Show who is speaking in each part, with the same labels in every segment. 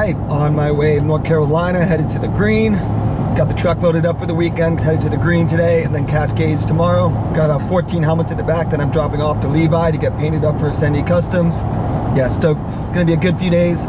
Speaker 1: right, on my way to North Carolina, headed to the green. Got the truck loaded up for the weekend, headed to the green today, and then Cascades tomorrow. Got 14 helmets at the back that I'm dropping off to Levi to get painted up for Ascendi Customs. Yeah, stoked. Gonna be a good few days.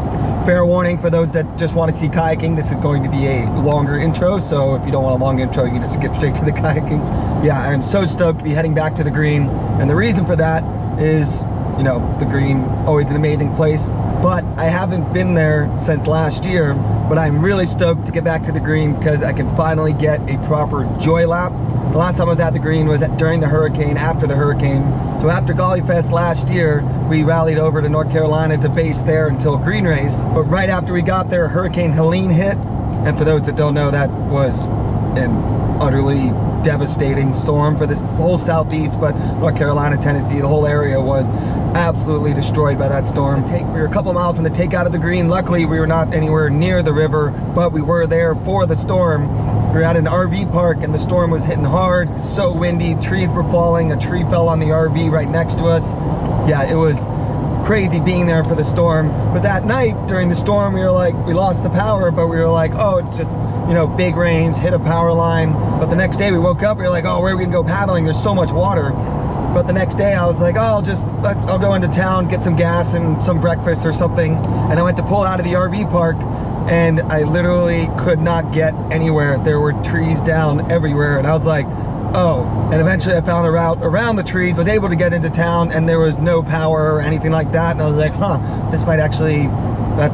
Speaker 1: Fair warning for those that just want to see kayaking, this is going to be a longer intro, so if you don't want a long intro, you can just skip straight to the kayaking. Yeah, I'm so stoked to be heading back to the green, and the reason for that is, you know, the green, always an amazing place, but I haven't been there since last year, but I'm really stoked to get back to the green because I can finally get a proper joy lap. The last time I was at the green was during the hurricane, after the hurricane. So after Golly Fest last year, we rallied over to North Carolina to base there until green race. But right after we got there, Hurricane Helene hit. And for those that don't know, that was an utterly devastating storm for this whole southeast, but North Carolina, Tennessee, the whole area was absolutely destroyed by that storm. We were a couple miles from the takeout of the green. Luckily, we were not anywhere near the river, but we were there for the storm. We were at an RV park and the storm was hitting hard. So windy, trees were falling. A tree fell on the RV right next to us. Yeah, it was crazy being there for the storm. But that night during the storm, we lost the power, but we were like, oh, it's just, you know, big rains, hit a power line. But the next day we woke up, we were like, oh, where are we gonna go paddling? There's so much water. But the next day I was like, oh, I'll go into town, get some gas and some breakfast or something. And I went to pull out of the RV park and I literally could not get anywhere. There were trees down everywhere. And I was like, oh. And eventually I found a route around the trees, was able to get into town, and there was no power or anything like that. And I was like, huh, this might actually,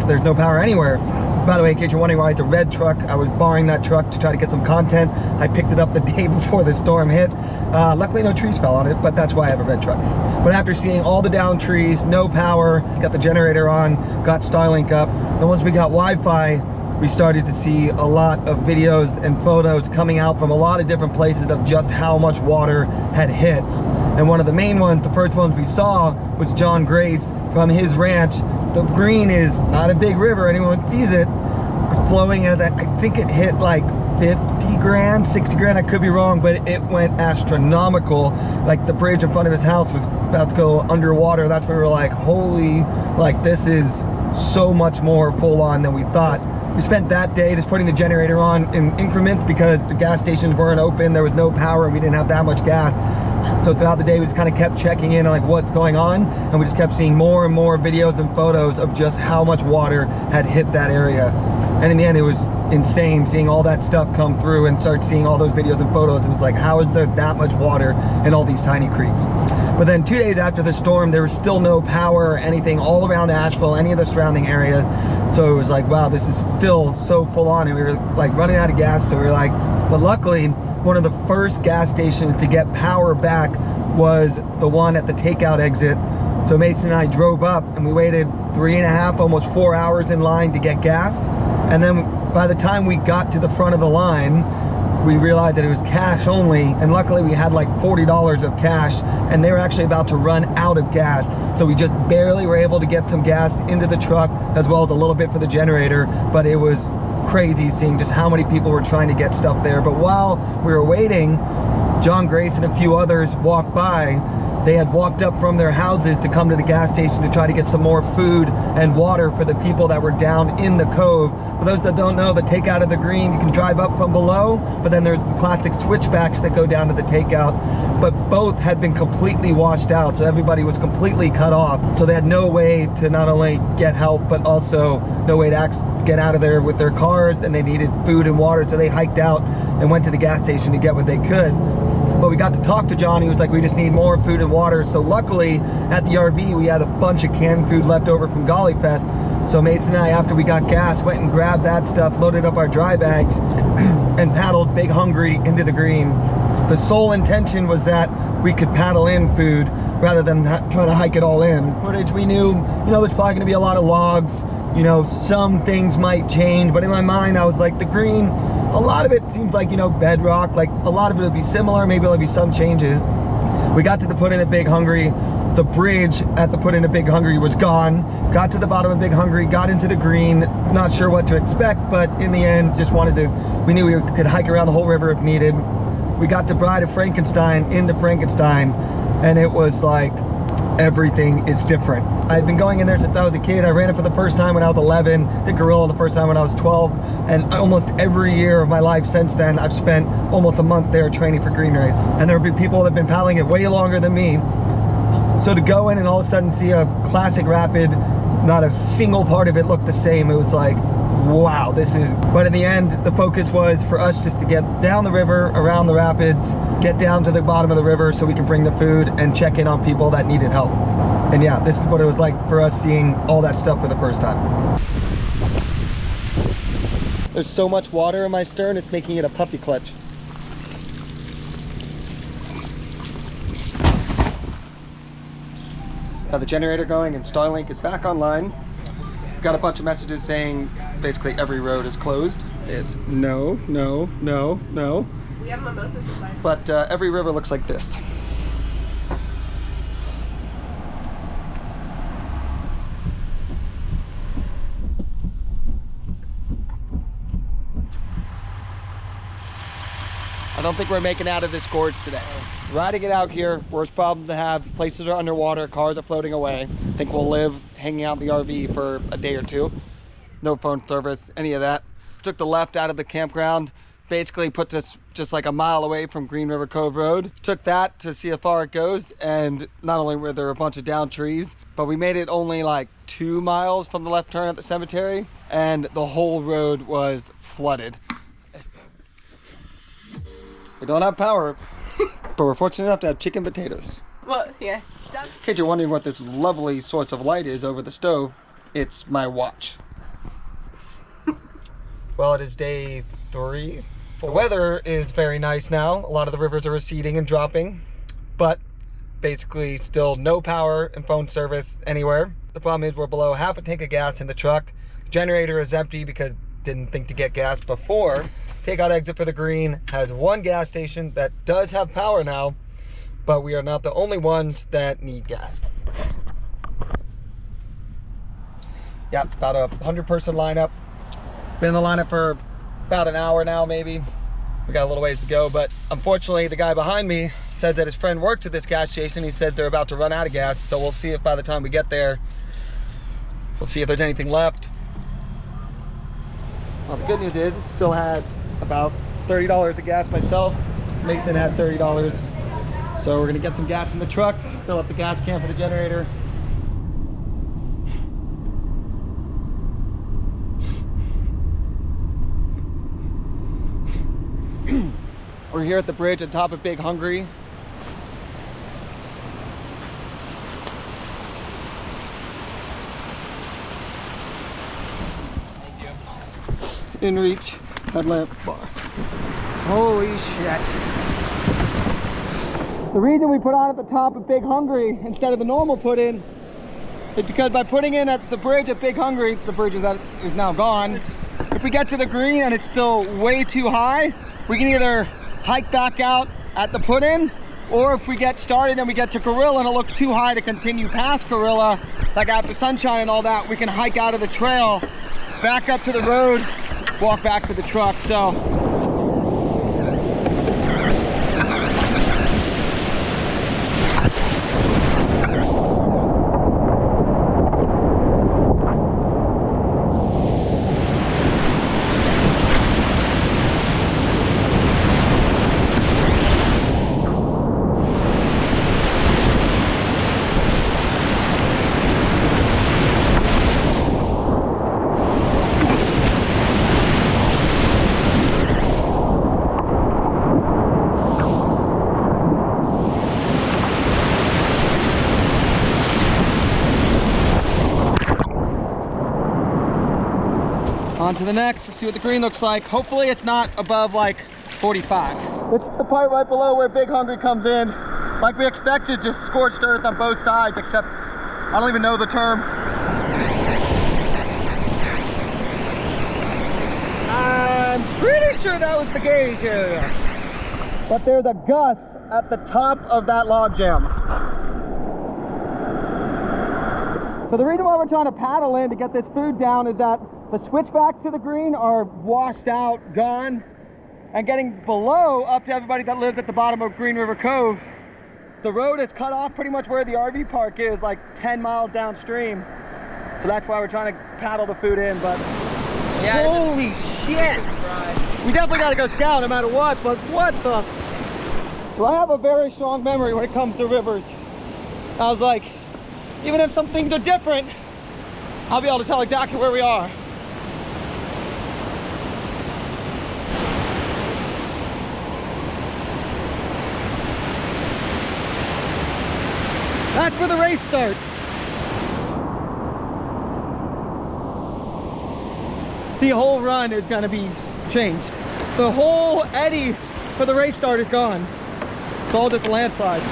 Speaker 1: there's no power anywhere. By the way, in case you're wondering why it's a red truck, I was borrowing that truck to try to get some content. I picked it up the day before the storm hit. Luckily no trees fell on it, but that's why I have a red truck. But after seeing all the down trees, no power, got the generator on, got Starlink up, and once we got Wi-Fi, we started to see a lot of videos and photos coming out from a lot of different places of just how much water had hit. And one of the main ones, the first ones we saw, was John Grace from his ranch. The green is not a big river, anyone sees it, flowing at, I think it hit like 50 grand, 60 grand, I could be wrong, but it went astronomical. Like the bridge in front of his house was about to go underwater. That's when we were like, holy, like this is so much more full on than we thought. We spent that day just putting the generator on in increments because the gas stations weren't open, there was no power, and we didn't have that much gas. So throughout the day we just kind of kept checking in on like what's going on, and we just kept seeing more and more videos and photos of just how much water had hit that area. And in the end it was insane seeing all that stuff come through and start seeing all those videos and photos. It was like, how is there that much water in all these tiny creeks? But then 2 days after the storm, there was still no power or anything all around Asheville, any of the surrounding areas. So it was like, wow, this is still so full on, and we were like running out of gas. So we were like, but luckily one of the first gas stations to get power back was the one at the takeout exit. So Mason and I drove up and we waited 3.5, almost 4 hours in line to get gas. And then by the time we got to the front of the line, we realized that it was cash only, and luckily we had like $40 of cash, and they were actually about to run out of gas. So we just barely were able to get some gas into the truck, as well as a little bit for the generator, but it was crazy seeing just how many people were trying to get stuff there. But while we were waiting, John Grace and a few others walked by. They had walked up from their houses to come to the gas station to try to get some more food and water for the people that were down in the cove. For those that don't know, the takeout of the green, you can drive up from below, but then there's the classic switchbacks that go down to the takeout. But both had been completely washed out, so everybody was completely cut off. So they had no way to not only get help, but also no way to get out of there with their cars, and they needed food and water, so they hiked out and went to the gas station to get what they could. But we got to talk to John. He was like, we just need more food and water. So luckily at the RV we had a bunch of canned food left over from Golly Fest. So Mason and I, after we got gas, went and grabbed that stuff, loaded up our dry bags, and paddled big hungry into the green. The sole intention was that we could paddle in food rather than try to hike it all in. Footage, we knew, you know, there's probably gonna be a lot of logs, you know, some things might change, but in my mind I was like, the green, a lot of it seems like, you know, bedrock, like a lot of it would be similar, maybe there'll be some changes. We got to the Put in a Big Hungry. The bridge at the Put in a Big Hungry was gone. Got to the bottom of Big Hungry, got into the green, not sure what to expect, but in the end just wanted to, we knew we could hike around the whole river if needed. We got to Bride of Frankenstein, into Frankenstein, and it was like everything is different. I've been going in there since I was a kid. I ran it for the first time when I was 11, did gorilla the first time when I was 12, and almost every year of my life since then, I've spent almost a month there training for green rays. And there will be people that have been paddling it way longer than me. So to go in and all of a sudden see a classic rapid, not a single part of it looked the same, it was like, wow, this is... But in the end, the focus was for us just to get down the river, around the rapids, get down to the bottom of the river so we can bring the food and check in on people that needed help. And yeah, this is what it was like for us seeing all that stuff for the first time. There's so much water in my stern, it's making it a puppy clutch. Got the generator going and Starlink is back online. Got a bunch of messages saying basically every road is closed. It's no, no, no, no.
Speaker 2: We have mimosas in life.
Speaker 1: But every river looks like this. I don't think we're making out of this gorge today. Riding it out here, worst problem to have. Places are underwater, cars are floating away. I think we'll live hanging out in the RV for a day or two. No phone service, any of that. Took the left out of the campground. Basically puts us just like a mile away from Green River Cove Road. Took that to see how far it goes, and not only were there a bunch of downed trees, but we made it only like 2 miles from the left turn at the cemetery, and the whole road was flooded. We don't have power, but we're fortunate enough to have chicken potatoes.
Speaker 2: Well, yeah.
Speaker 1: In case you're wondering what this lovely source of light is over the stove, it's my watch. Well, it is day 3. The weather is very nice now. A lot of the rivers are receding and dropping, but basically still no power and phone service anywhere. The problem is we're below half a tank of gas in the truck. Generator is empty because didn't think to get gas before. Takeout exit for the green has 1 gas station that does have power now, but we are not the only ones that need gas. Yeah, about a 100-person lineup. Been in the lineup for about an hour now, maybe. We got a little ways to go, but unfortunately the guy behind me said that his friend works at this gas station. He said they're about to run out of gas, so we'll see if by the time we get there, we'll see if there's anything left. Well, the good news is it still had about $30 of gas myself. Mason had $30. So we're gonna get some gas in the truck, fill up the gas can for the generator. We're here at the bridge on top of Big Hungry. In reach, headlamp bar. Holy shit. The reason we put on at the top of Big Hungry instead of the normal put in is because by putting in at the bridge at Big Hungry, the bridge is now gone. If we get to the green and it's still way too high, we can either hike back out at the put in, or if we get started and we get to Gorilla and it looks too high to continue past Gorilla, like after Sunshine and all that, we can hike out of the trail, back up to the road, walk back to the truck. So on to the next. Let's see what the green looks like. Hopefully it's not above like 45. It's the part right below where Big Hungry comes in. Like we expected, just scorched earth on both sides, except I don't even know the term. I'm pretty sure that was the gauge area. But there's a gust at the top of that log jam. So the reason why we're trying to paddle in to get this food down is that the switchbacks to the green are washed out, gone, and getting below up to everybody that lives at the bottom of Green River Cove, the road is cut off pretty much where the RV park is, like 10 miles downstream. So that's why we're trying to paddle the food in, but yeah, holy shit. We definitely gotta go scout no matter what, but what the? So I have a very strong memory when it comes to rivers. I was like, even if some things are different, I'll be able to tell exactly where we are. That's where the race starts. The whole run is going to be changed. The whole eddy for the race start is gone. It's all just a landslide.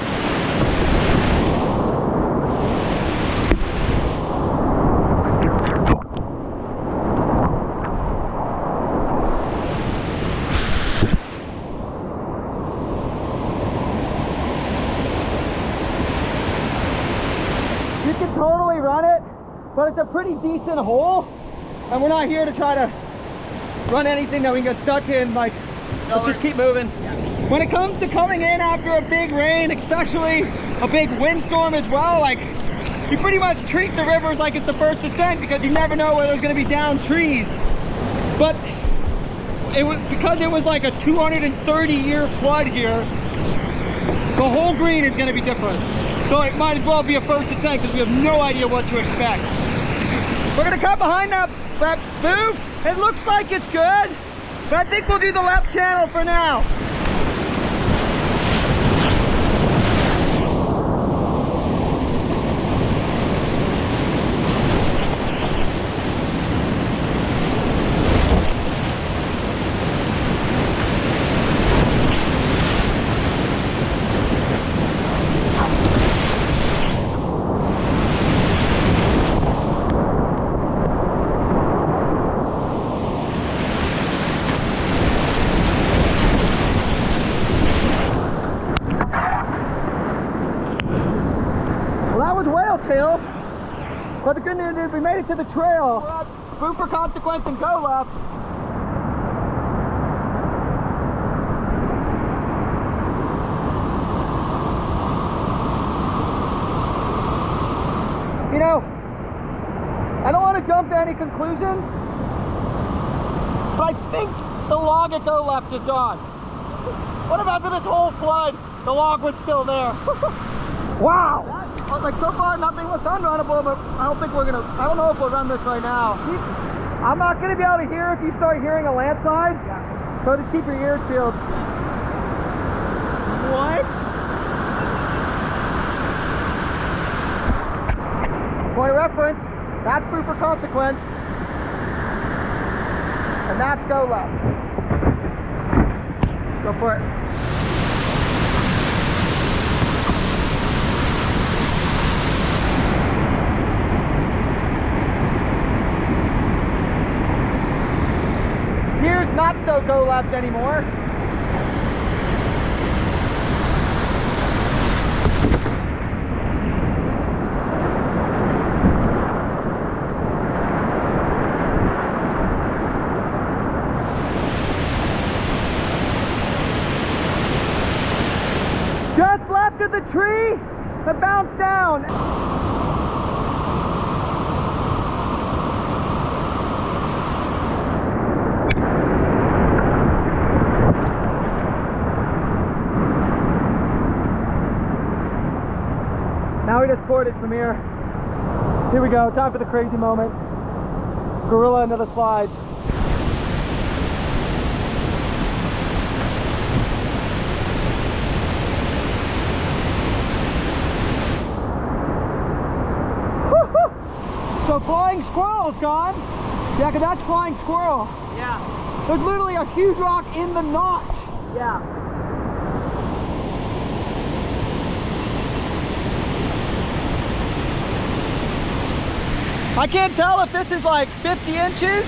Speaker 1: You can totally run it, but it's a pretty decent hole. And we're not here to try to run anything that we can get stuck in. Like, let's just keep moving. Yeah. When it comes to coming in after a big rain, especially a big windstorm as well, like, you pretty much treat the rivers like it's the first descent because you never know where there's going to be down trees. But it was because it was like a 230-year flood here, the whole green is going to be different. So it might as well be a first descent because we have no idea what to expect. We're going to cut behind that booth. It looks like it's good, but I think we'll do the left channel for now. But the good news is we made it to the trail. Move for consequence and go left. You know, I don't want to jump to any conclusions, but I think the log at go left is gone. What if after this whole flood, the log was still there? Wow! Like, so far nothing was unrunnable, but I don't know if we'll run this right now. I'm not gonna be able to hear if you start hearing a landslide, so just keep your ears peeled. What? Point of reference, that's proof for consequence, and that's go left. Go for it. Here's not so go left anymore. Just left of the tree and bounced down. Now we just poured it from here. Here we go, time for the crazy moment. Gorilla into the slides. So flying squirrel is gone. Yeah, because that's flying squirrel.
Speaker 3: Yeah.
Speaker 1: There's literally a huge rock in the notch.
Speaker 3: Yeah.
Speaker 1: I can't tell if this is like 50 inches.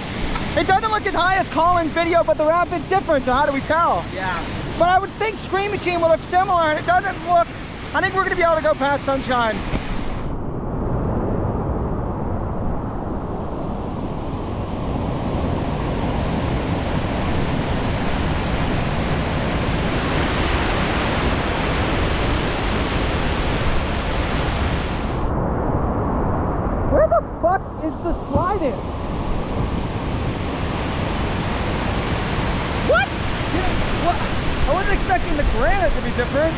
Speaker 1: It doesn't look as high as Colin's video, but the rapid's different, so how do we tell?
Speaker 3: Yeah.
Speaker 1: But I would think Screen Machine will look similar, and it doesn't look, I think we're gonna be able to go past Sunshine. expecting the granite to be different.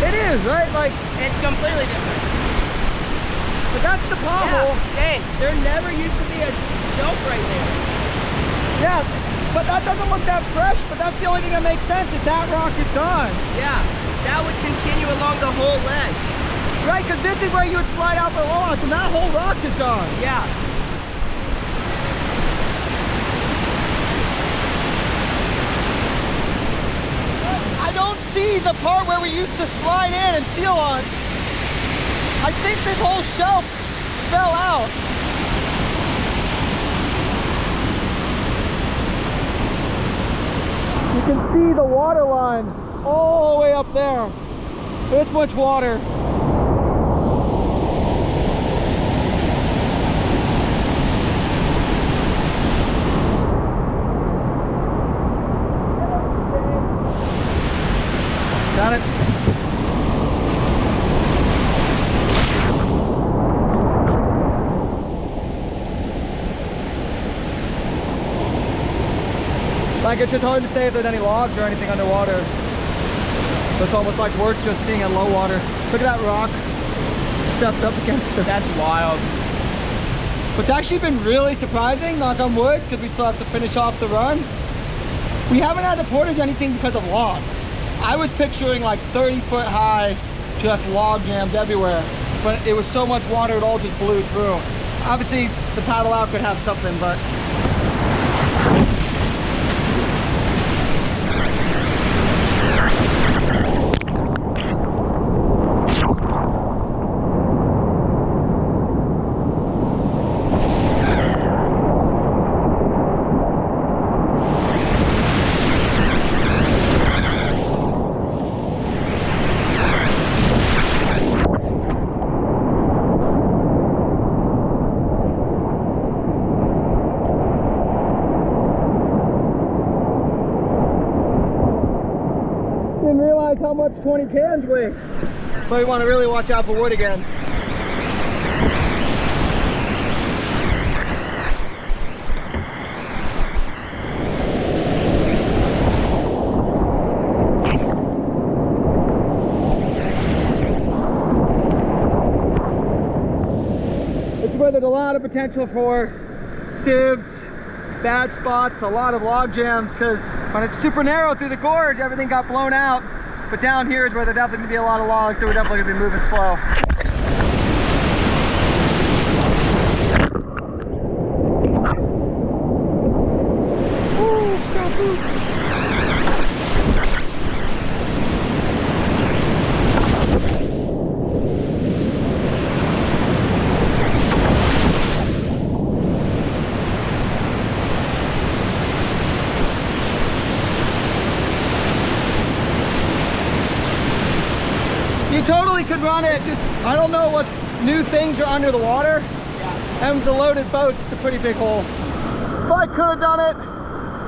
Speaker 1: It is, right? Like,
Speaker 3: It's completely different.
Speaker 1: but that's the problem.
Speaker 3: Yeah, Dane, there never used to be a shelf right there.
Speaker 1: Yeah, but that doesn't look that fresh, but that's the only thing that makes sense is that rock is gone.
Speaker 3: Yeah, that would continue along the whole ledge.
Speaker 1: Right, because this is where you would slide out the launch, and that whole rock is gone.
Speaker 3: Yeah.
Speaker 1: I don't see the part where we used to slide in and seal on. I think this whole shelf fell out. You can see the water line all the way up there. This much water. Got it. Like, it's just hard to say if there's any logs or anything underwater. So it's almost like we're just seeing at low water. Look at that rock stepped up against it.
Speaker 3: That's wild.
Speaker 1: What's actually been really surprising, knock on wood, because we still have to finish off the run, we haven't had to portage anything because of logs. I was picturing like 30-foot high, just log jams everywhere, but it was so much water it all just blew through. Obviously the paddle out could have something, but didn't realize how much 20 cans weigh. But we want to really watch out for wood again. It's where there's a lot of potential for sieves, bad spots, a lot of log jams, because when it's super narrow through the gorge, everything got blown out. But down here is where there's definitely going to be a lot of logs, so we're definitely going to be moving slow. Ooh, stop moving. You totally could run it, just I don't know what new things are under the water. Yeah. And the loaded boat, it's a pretty big hole. But I could have done it,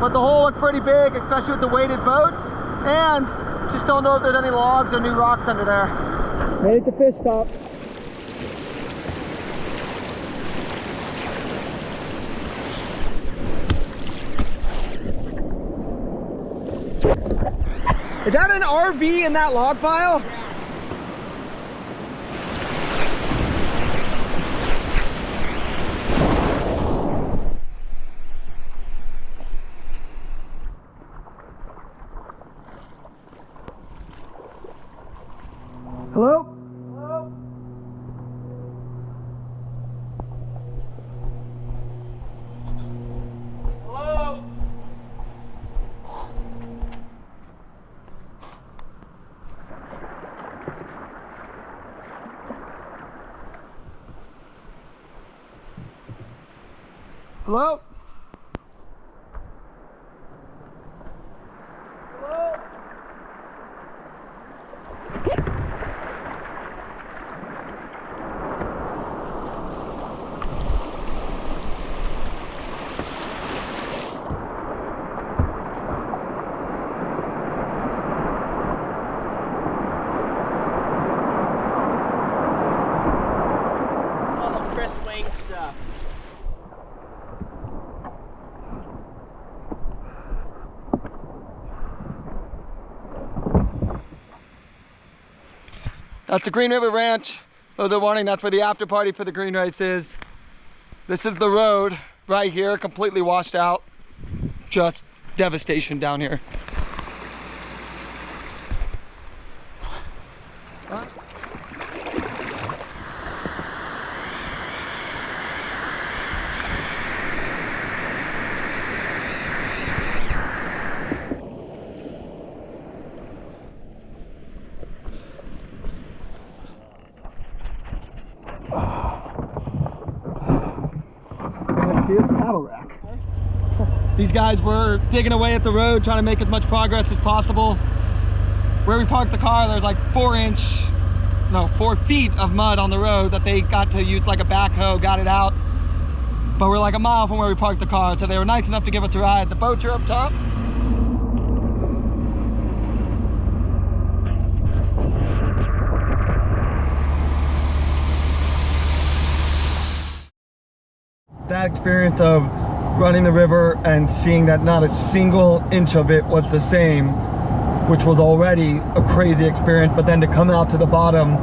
Speaker 1: but the hole looked pretty big, especially with the weighted boats. And just don't know if there's any logs or new rocks under there. Made it to fish stop. Is that an RV in that log pile? Hello? Hello? Hello? Hello? Hello?
Speaker 3: All the Chris Wing stuff.
Speaker 1: That's the Green River Ranch. Those are warning, that's where the after party for the green race is. This is the road right here, completely washed out. Just devastation down here. These guys were digging away at the road, trying to make as much progress as possible. Where we parked the car, there's like 4 feet of mud on the road that they got to use like a backhoe, got it out. But we're like a mile from where we parked the car, so they were nice enough to give us a ride. The boats are up top. That experience of running the river and seeing that not a single inch of it was the same, which was already a crazy experience, but then to come out to the bottom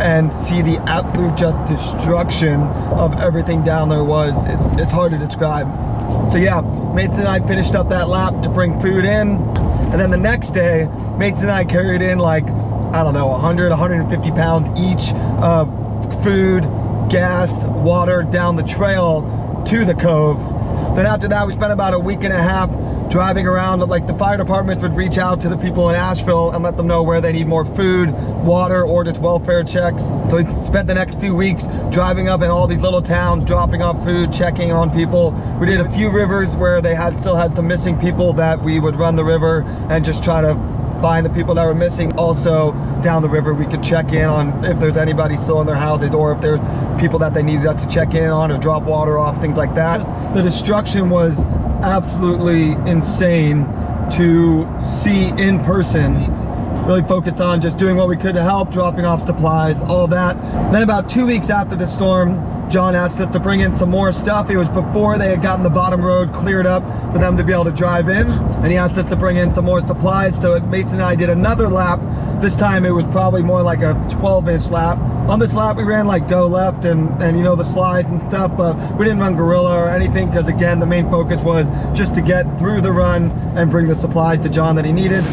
Speaker 1: and see the absolute just destruction of everything down there it's hard to describe. So yeah, Mates and I finished up that lap to bring food in, and then the next day Mates and I carried in like, I don't know, 100, 150 pounds each of food, gas, water down the trail to the cove. Then after that, we spent about a week and a half driving around. Like the fire departments would reach out to the people in Asheville and let them know where they need more food, water, or just welfare checks. So we spent the next few weeks driving up in all these little towns, dropping off food, checking on people. We did a few rivers where they still had some missing people that we would run the river and just try to find the people that were missing. Also down the river, we could check in on if there's anybody still in their houses, or if there's people that they needed us to check in on or drop water off, things like that. The destruction was absolutely insane to see in person. Really focused on just doing what we could to help, dropping off supplies, all that. Then about 2 weeks after the storm, John asked us to bring in some more stuff. It was before they had gotten the bottom road cleared up for them to be able to drive in, and he asked us to bring in some more supplies. So Mason and I did another lap. This time it was probably more like a 12-inch lap. On this lap we ran like go left and you know, the slides and stuff, but we didn't run gorilla or anything because again the main focus was just to get through the run and bring the supplies to John that he needed.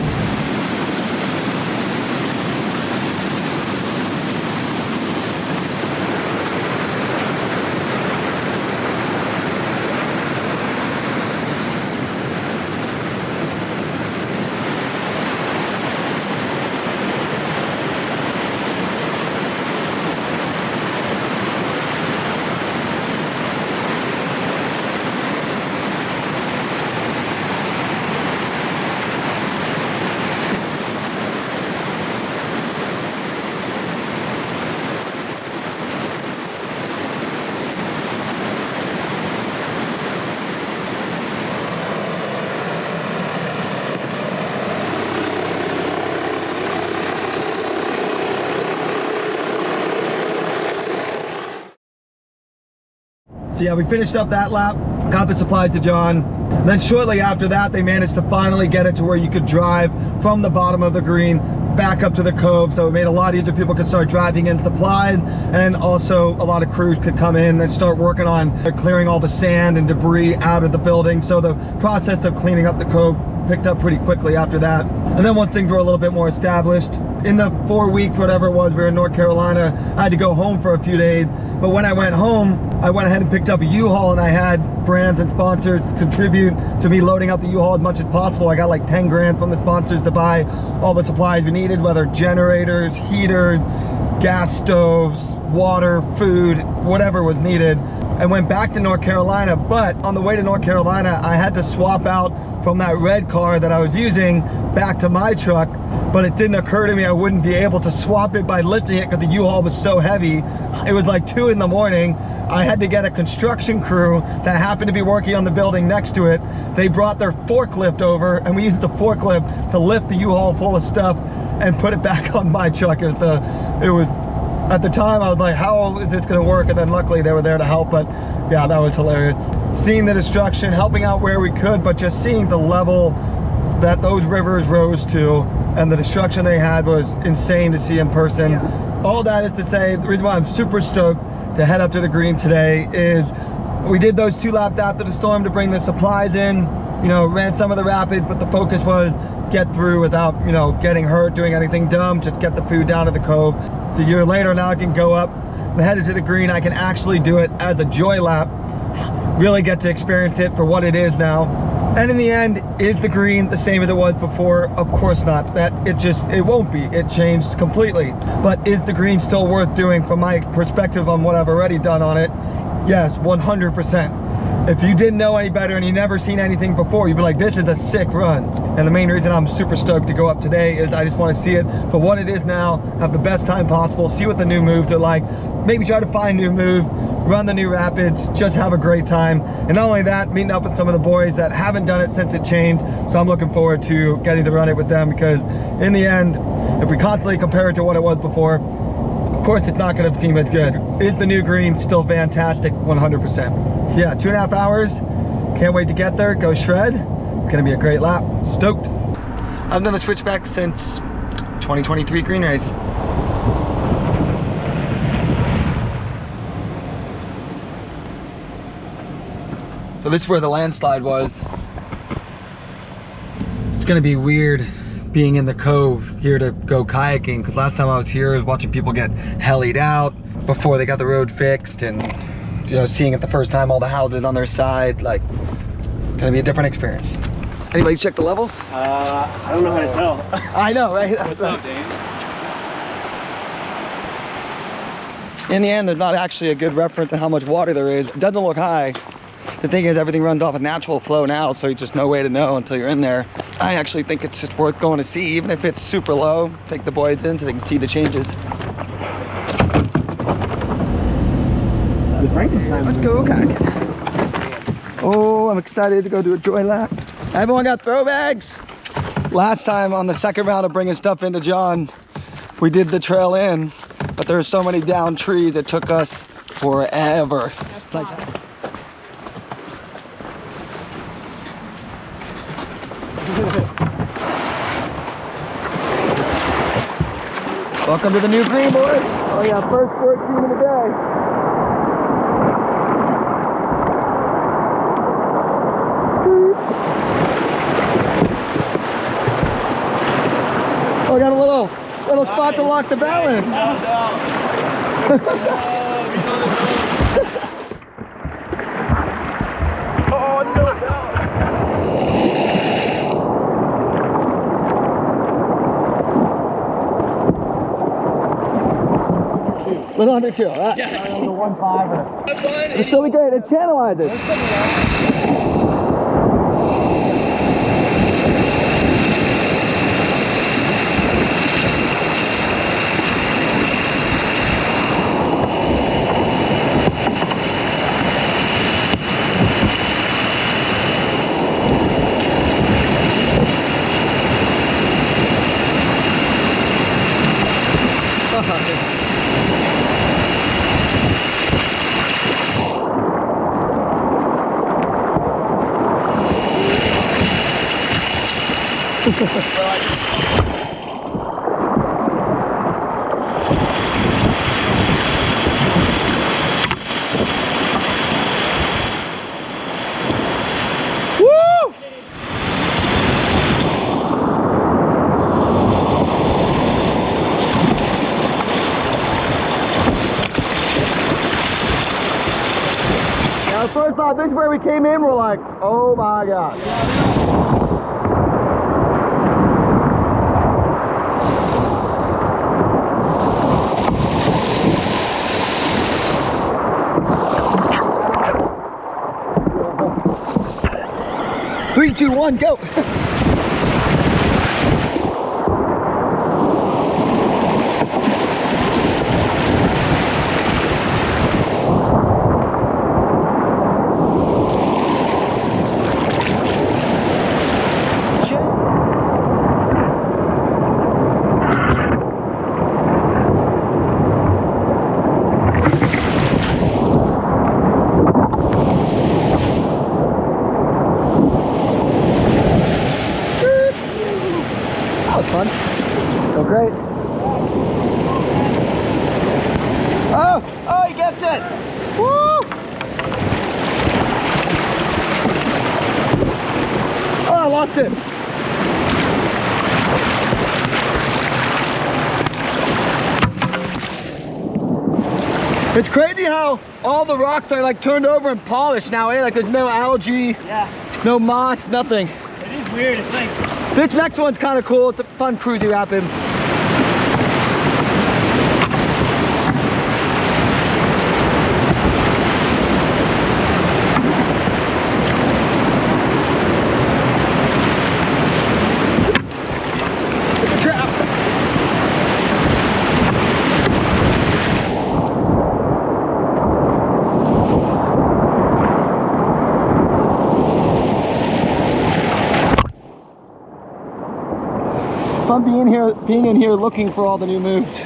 Speaker 1: So yeah, we finished up that lap, got the supplies to John. And then shortly after that, they managed to finally get it to where you could drive from the bottom of the green back up to the cove. So it made a lot easier. People could start driving in supplies, and also a lot of crews could come in and start working on clearing all the sand and debris out of the building. So the process of cleaning up the cove picked up pretty quickly after that. And then once things were a little bit more established, in the 4 weeks, whatever it was, we were in North Carolina, I had to go home for a few days. But when I went home, I went ahead and picked up a U-Haul, and I had brands and sponsors contribute to me loading up the U-Haul as much as possible. I got like 10 grand from the sponsors to buy all the supplies we needed, whether generators, heaters, gas stoves, water, food, whatever was needed. I went back to North Carolina, but on the way to North Carolina, I had to swap out from that red car that I was using back to my truck, but it didn't occur to me I wouldn't be able to swap it by lifting it because the U-Haul was so heavy. It was like 2 in the morning. I had to get a construction crew that happened to be working on the building next to it. They brought their forklift over, and we used the forklift to lift the U-Haul full of stuff and put it back on my truck. It was at the time I was like, how is this gonna work? And then luckily they were there to help. But yeah, that was hilarious. Seeing the destruction, helping out where we could, but just seeing the level that those rivers rose to and the destruction they had was insane to see in person. All that is to say, the reason why I'm super stoked to head up to the green today is we did those 2 laps after the storm to bring the supplies in, you know, ran some of the rapids, but the focus was get through without, you know, getting hurt, doing anything dumb, just get the food down to the cove. It's a year later, now I can go up, I'm headed to the green, I can actually do it as a joy lap, really get to experience it for what it is now. And in the end, is the green the same as it was before? Of course not. It won't be. It changed completely. But is the green still worth doing from my perspective on what I've already done on it? Yes, 100%. If you didn't know any better and you never seen anything before, you'd be like, this is a sick run. And the main reason I'm super stoked to go up today is I just want to see it for what it is now, have the best time possible, see what the new moves are like, maybe try to find new moves, run the new rapids, just have a great time. And not only that, meeting up with some of the boys that haven't done it since it changed. So I'm looking forward to getting to run it with them, because in the end, if we constantly compare it to what it was before, of course it's not going to seem as good. Is the new green still fantastic? 100%. Yeah, 2.5 hours. Can't wait to get there, go shred. It's going to be a great lap. Stoked. I've done the switchback since 2023 green race. So this is where the landslide was. It's gonna be weird being in the cove here to go kayaking, because last time I was here I was watching people get helied out before they got the road fixed, and you know, seeing it the first time, all the houses on their side, like, gonna be a different experience. Anybody check the levels?
Speaker 4: I don't know how to tell.
Speaker 1: I know, right?
Speaker 4: What's up, Dane?
Speaker 1: In the end, there's not actually a good reference to how much water there is. It doesn't look high. The thing is, everything runs off a natural flow now, so there's just no way to know until you're in there. I actually think it's just worth going to see, even if it's super low. Take the boys in so they can see the changes. Let's go kayaking. Oh, I'm excited to go do a joy lap. Everyone got throw bags? Last time on the second round of bringing stuff into John, we did the trail in, but there were so many down trees, it took us forever. Like that. Welcome to the new green, boys. Oh yeah, first 14 of the day. Oh, I got a little spot to lock the bell in. Oh no. Little under 2, all right. Yeah. Under 1.5. It's still be great. It channelizes. First off, this is where we came in, we're like, oh my God. Three, two, one, go. Great. Oh, he gets it. Woo! Oh, I lost it. It's crazy how all the rocks are like turned over and polished now, eh? Like there's no algae, no moss, nothing.
Speaker 4: It is weird. It's like
Speaker 1: This next one's kind of cool. It's a fun cruisy rapid. Fun being in here looking for all the new moves.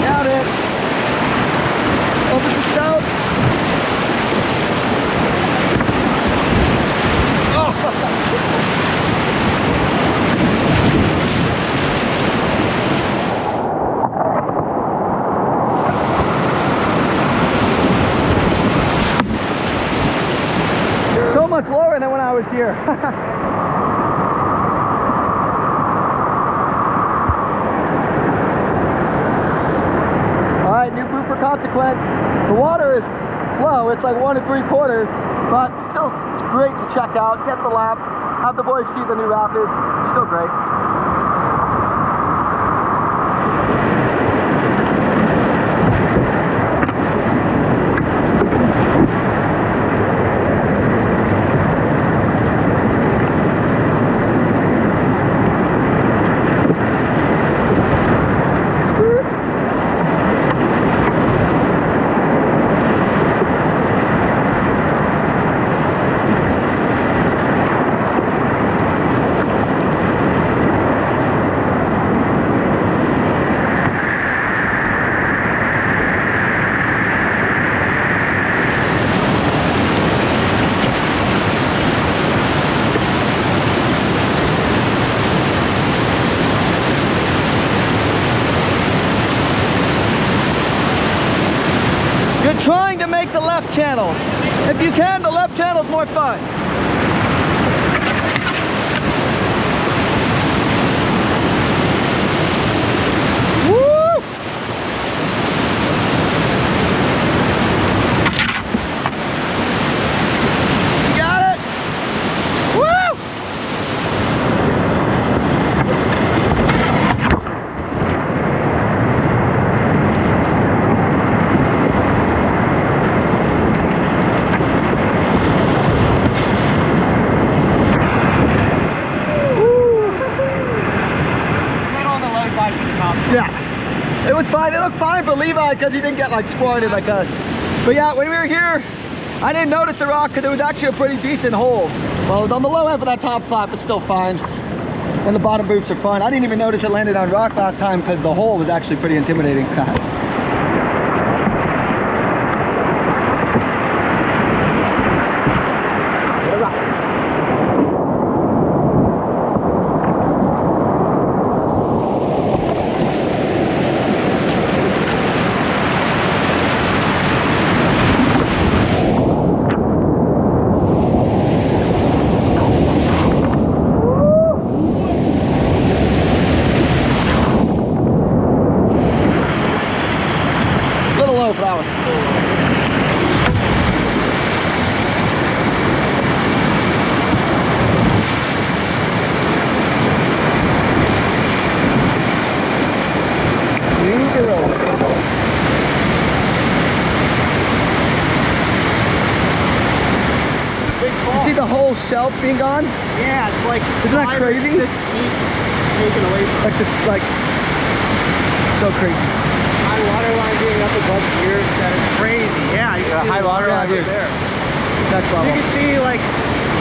Speaker 1: Got it. Over the south. So much lower than when I was here. Alright, new proof for consequence. The water is low, it's like 1 3/4, but still it's great to check out, get the lap, have the boys see the new rapids. Still great. You're trying to make the left channel. If you can, the left channel is more fun. Woo! You got it? Woo! Yeah, it was fine. It looked fine for Levi because he didn't get like squirted like us. But yeah, when we were here, I didn't notice the rock because it was actually a pretty decent hole. Well, it was on the low end for that top flap, but still fine. And the bottom boots are fine. I didn't even notice it landed on rock last time because the hole was actually pretty intimidating. See the whole shelf being gone?
Speaker 4: yeah, it's like
Speaker 1: Isn't that
Speaker 4: 5 or
Speaker 1: crazy?
Speaker 4: 6 feet taken away from
Speaker 1: Like this, like so crazy.
Speaker 4: high water line being up above here. That is crazy. Yeah, you can see
Speaker 1: high
Speaker 4: the
Speaker 1: water line
Speaker 4: right
Speaker 1: is-
Speaker 4: there.
Speaker 1: Next
Speaker 4: You
Speaker 1: level.
Speaker 4: can see like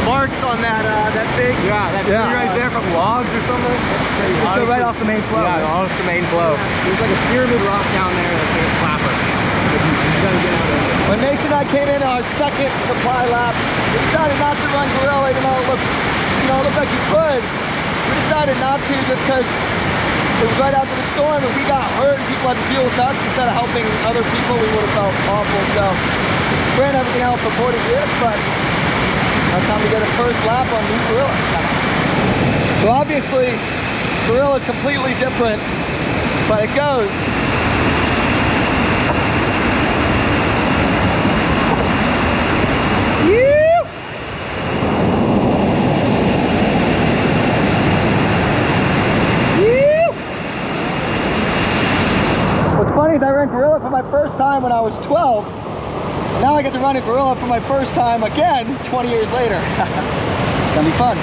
Speaker 4: marks on that that big tree right there from logs or something.
Speaker 1: Just go right off the main flow.
Speaker 4: Yeah, off the main flow. There's like a pyramid rock down there that's like a clapper. You gotta get out of there.
Speaker 1: When Mason and I came in our second supply lap. We decided not to run gorilla, even though it looked like you could. We decided not to just because it was right after the storm. If we got hurt and people had to deal with us instead of helping other people, we would have felt awful. So we ran everything else reported here, but now it's time to get a first lap on new gorilla. So obviously, gorilla is completely different, but it goes. What's funny is I ran gorilla for my first time when I was 12. Now I get to run a gorilla for my first time again 20 years later. It's gonna be fun.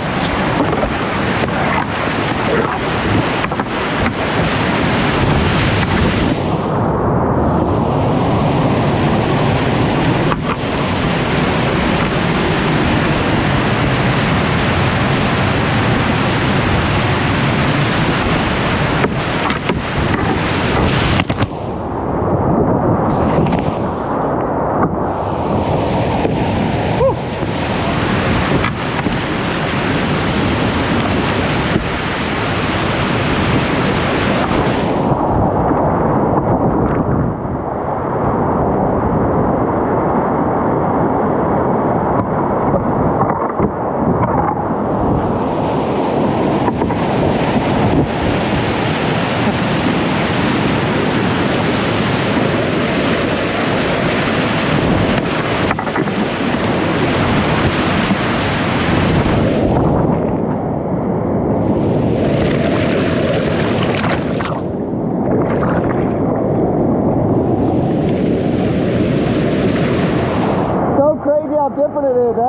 Speaker 1: Different it is, eh?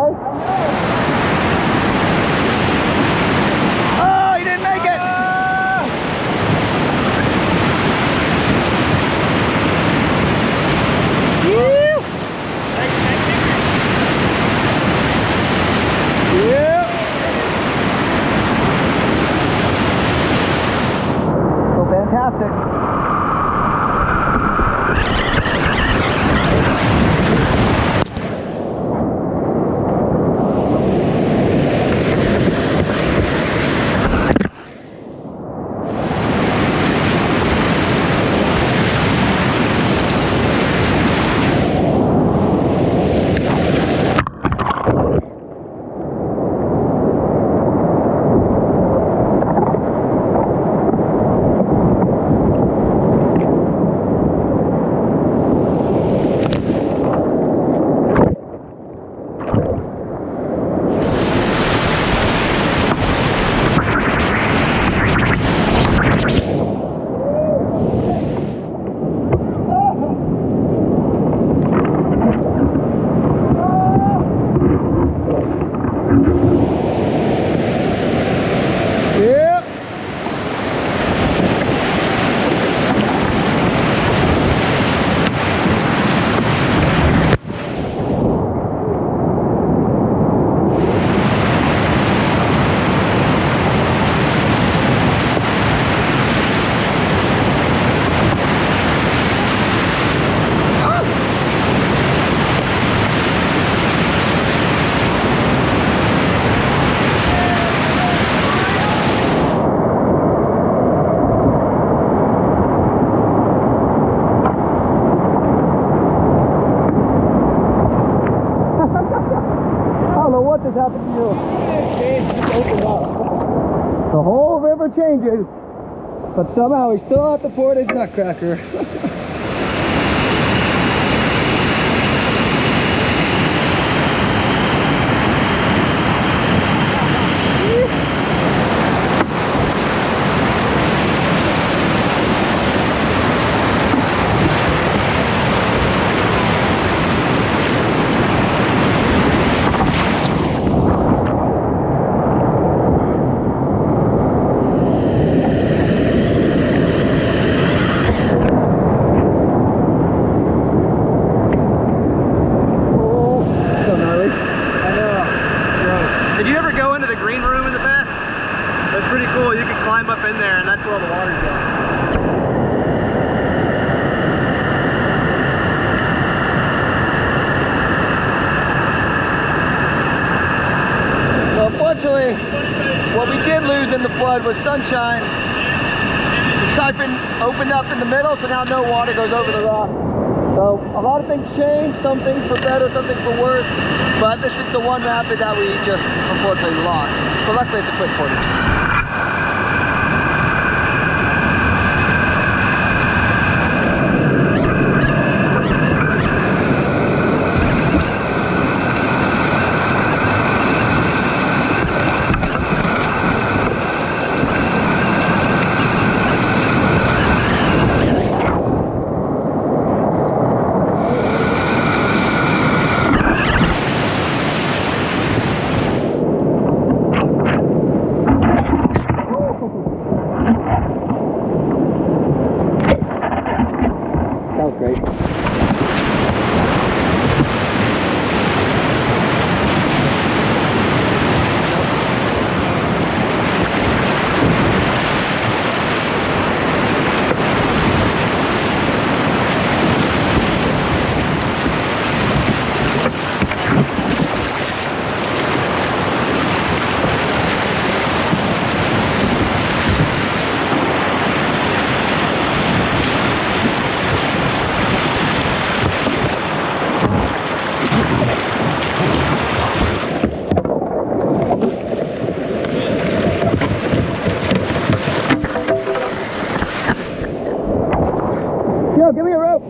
Speaker 1: Oh, he didn't make it! Yeah. So fantastic. Happened to you? Opened up. The whole river changes, but somehow he's still at the port as Nutcracker. flood was sunshine. The siphon opened up in the middle, so now no water goes over the rock. So a lot of things changed, some things for better, some things for worse, but this is the one rapid that we just unfortunately lost. But luckily it's a quick footage. Give me a rope.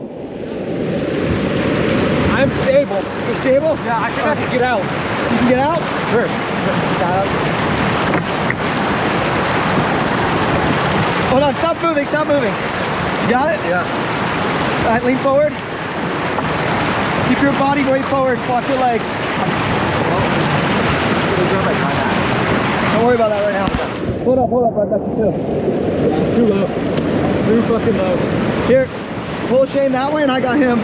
Speaker 4: I'm stable.
Speaker 1: You're stable?
Speaker 4: Yeah, I think I can get out.
Speaker 1: You can get out?
Speaker 4: Sure.
Speaker 1: Hold on, stop moving, stop moving. You got it?
Speaker 4: Yeah.
Speaker 1: All right, lean forward. Keep your body weight forward. Watch your legs. Don't worry about that right now. Hold up, I got you too.
Speaker 4: Too low. Too fucking low.
Speaker 1: Here, pull Shane that way and I got him.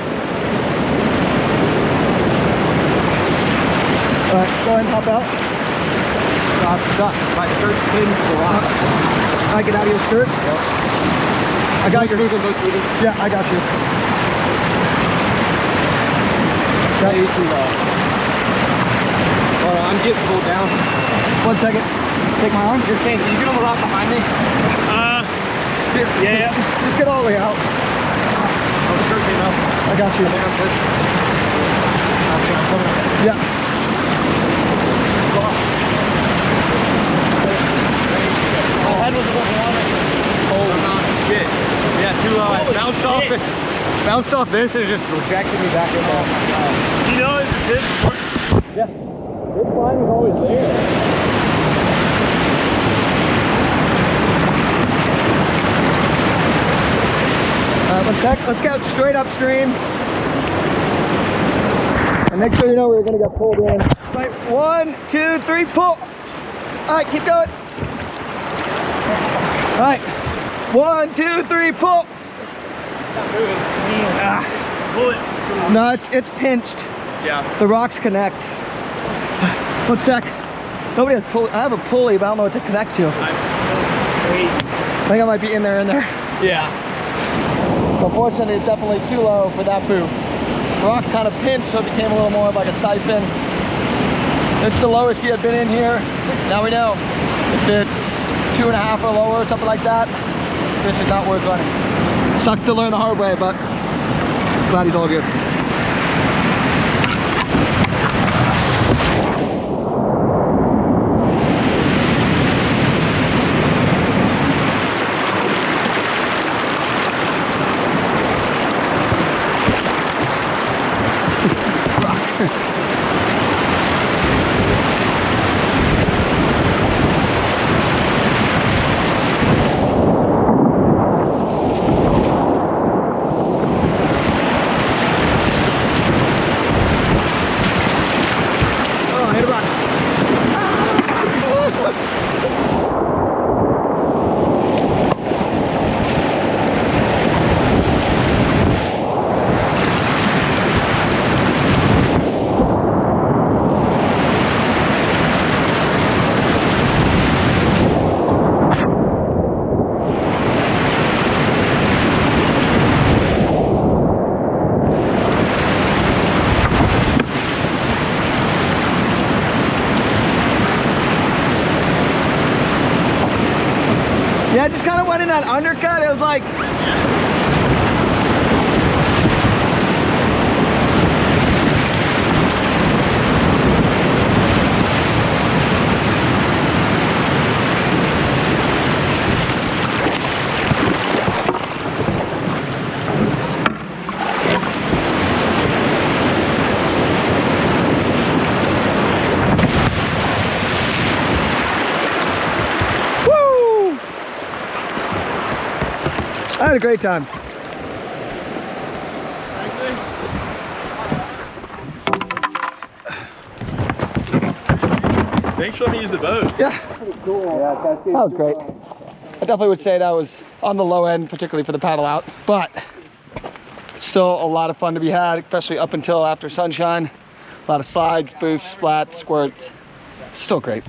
Speaker 1: All right, go ahead and hop out.
Speaker 4: I'm stuck. My skirt's pinned to the rock.
Speaker 1: I get out of your skirt. I got your
Speaker 4: moving, both moving.
Speaker 1: Yeah, I got you.
Speaker 4: Way too low. Hold on, I'm getting pulled down.
Speaker 1: 1 second. Take my arm.
Speaker 4: You're saying, can you get on the rock behind me? Yeah.
Speaker 1: Just get all the way out.
Speaker 4: Oh, the skirt came out.
Speaker 1: I got you. Yeah.
Speaker 4: My head was above water. Oh, shit. Yeah, too low. I bounced off this and it just rejected me back in there.
Speaker 3: You know, is this it?
Speaker 4: Yeah. This line was always there.
Speaker 1: One sec. Let's go straight upstream. And make sure you know where you're going to get pulled in. Right, 1, 2, 3, pull. All right, keep going. All right, 1, 2, 3, pull.
Speaker 3: Pull it.
Speaker 1: No, it's pinched.
Speaker 4: Yeah.
Speaker 1: The rocks connect. 1 sec. Nobody has pulley. I have a pulley, but I don't know what to connect to. I think I might be in there.
Speaker 4: Yeah.
Speaker 1: Unfortunately, it's definitely too low for that boot. The rock kind of pinched, so it became a little more of like a siphon. It's the lowest he had been in here. Now we know if it's 2.5 or lower or something like that, this is not worth running. Sucked to learn the hard way, but glad he's all good. had a great time.
Speaker 5: Thanks for letting me use the boat.
Speaker 1: Yeah. That was great. I definitely would say that was on the low end, particularly for the paddle out, but still a lot of fun to be had, especially up until after sunshine. A lot of slides, boofs, splats, squirts. Still great.